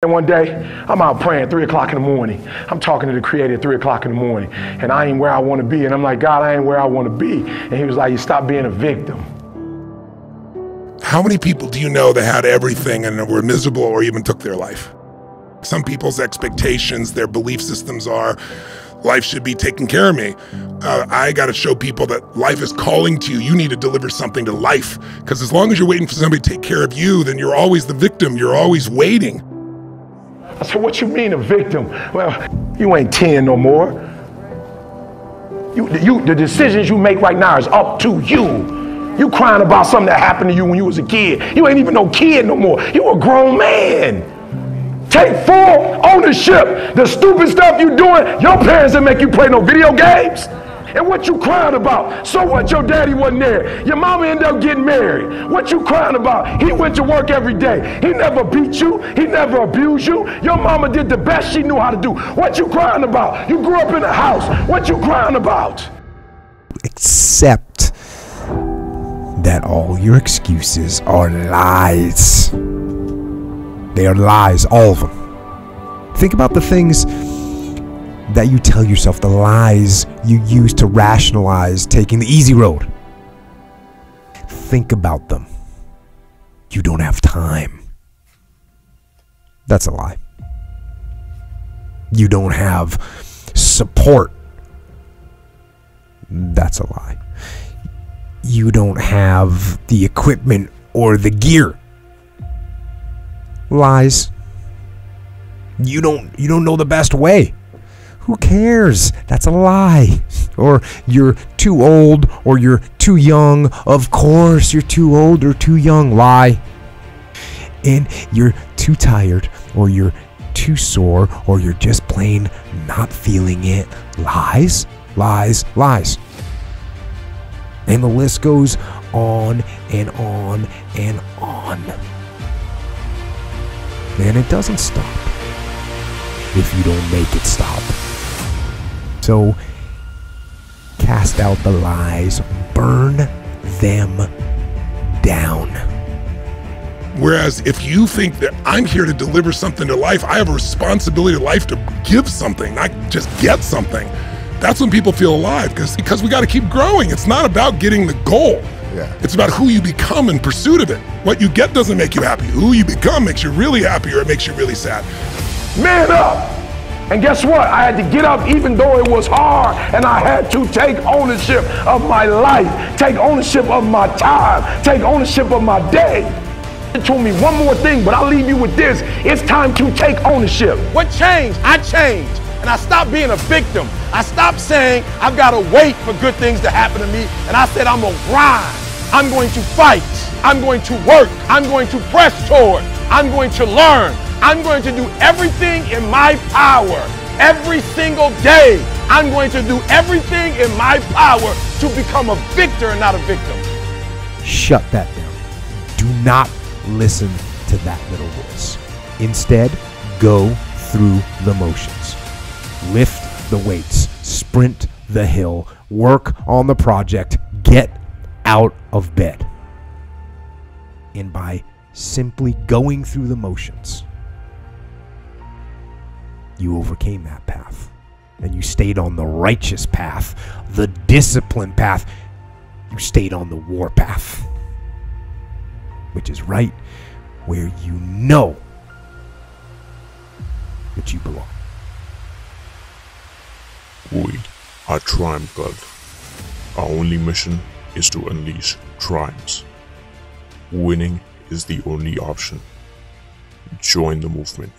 And one day, I'm out praying 3 o'clock in the morning. I'm talking to the Creator at 3 o'clock in the morning. And I ain't where I want to be. And I'm like, God, I ain't where I want to be. And he was like, you stop being a victim. How many people do you know that had everything and were miserable or even took their life? Some people's expectations, their belief systems are, life should be taking care of me. I got to show people that life is calling to you. You need to deliver something to life. Because as long as you're waiting for somebody to take care of you, then you're always the victim. You're always waiting. I said, what you mean a victim? Well, you ain't 10 no more. The decisions you make right now is up to you. You crying about something that happened to you when you was a kid. You ain't even no kid no more. You a grown man. Take full ownership. The stupid stuff you doing, your parents didn't make you play no video games. And what you crying about? So what, your daddy wasn't there. Your mama ended up getting married. What you crying about? He went to work every day. He never beat you. He never abused you. Your mama did the best she knew how to do. What you crying about? You grew up in a house. What you crying about? Accept that all your excuses are lies. They are lies, all of them. Think about the things that you tell yourself, the lies you use to rationalize taking the easy road. Think about them. You don't have time. That's a lie. You don't have support. That's a lie. You don't have the equipment or the gear. Lies. You don't know the best way. Who cares? That's a lie. Or you're too old or you're too young. Of course you're too old or too young. Lie. And you're too tired or you're too sore or you're just plain not feeling it. Lies, lies, lies. And the list goes on and on and on. And it doesn't stop if you don't make it stop. So cast out the lies, burn them down. Whereas if you think that I'm here to deliver something to life, I have a responsibility to life to give something, not just get something. That's when people feel alive, because we got to keep growing. It's not about getting the goal. Yeah. It's about who you become in pursuit of it. What you get doesn't make you happy. Who you become makes you really happy or it makes you really sad. Man up! And guess what? I had to get up even though it was hard, and I had to take ownership of my life, take ownership of my time, take ownership of my day. It told me one more thing, but I'll leave you with this. It's time to take ownership. What changed? I changed. And I stopped being a victim. I stopped saying I've got to wait for good things to happen to me. And I said I'm going to grind. I'm going to fight. I'm going to work. I'm going to press toward. I'm going to learn. I'm going to do everything in my power every single day. I'm going to do everything in my power to become a victor and not a victim. Shut that down. Do not listen to that little voice. Instead, go through the motions. Lift the weights, sprint the hill, work on the project, get out of bed. And by simply going through the motions, you overcame that path. And you stayed on the righteous path, the disciplined path. You stayed on the war path, which is right where you know that you belong. We are Triumph Cult. Our only mission is to unleash triumphs. Winning is the only option. Join the movement.